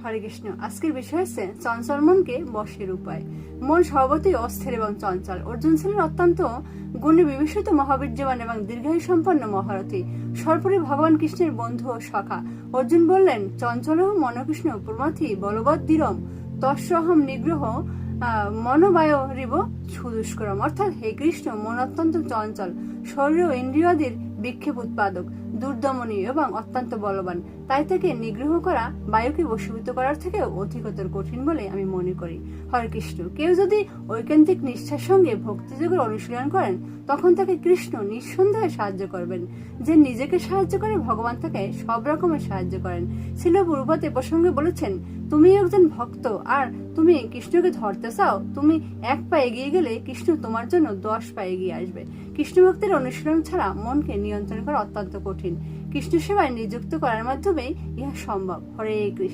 হরে কৃষ্ণ। আজকের বিষয় হচ্ছে চঞ্চল মনকে বশের উপায়। মন স্বভাবতই অস্থির এবং চঞ্চল। অর্জুন ছিলেন অত্যন্ত গুণে বিভূষিত, মহাবীর্যবান এবং দীর্ঘায়ু সম্পন্ন মহারথী, সর্বোপরি ভগবান কৃষ্ণের বন্ধু ও সখা। অর্জুন বললেন, চঞ্চল মনকৃষ্ণ প্রমাথি বলবৎ দৃঢ়ম তস্যহম নিগ্রহ মনোবায়রিব সুদুষ্করম। অর্থাৎ, হে কৃষ্ণ, মন অত্যন্ত চঞ্চল, শরীর ও ইন্দ্রিয়াদির বিক্ষেপ উৎপাদক, দুর্দমনীয় এবং অত্যন্ত বলবান। তাই তাকে নিগ্রহ করা বায়ুকে বশীভূত করার থেকেও অধিকতর কঠিন বলে আমি মনে করি। হরে কৃষ্ণ। কেউ যদি ঐকান্তিক নিষ্ঠার সঙ্গে ভক্তিযোগের অনুশীলন করেন, তখন তাকে কৃষ্ণ নিঃসন্দেহে সাহায্য করবেন। যে নিজেকে সাহায্য করে, ভগবান তাকে সব রকমের সাহায্য করেন। শিল প্রভুপাদ এ প্রসঙ্গে বলেছেন, তুমি একজন ভক্ত আর তুমি কৃষ্ণকে ধরতে চাও, তুমি এক পা এগিয়ে গেলে কৃষ্ণ তোমার জন্য 10 পা এগিয়ে আসবে। কৃষ্ণ ভক্তের অনুশীলন ছাড়া মনকে নিয়ন্ত্রণ করা অত্যন্ত কঠিন। কৃষ্ণ সেবায় নিযুক্ত করার মাধ্যমেই ইহা সম্ভব। হরে কৃষ্ণ।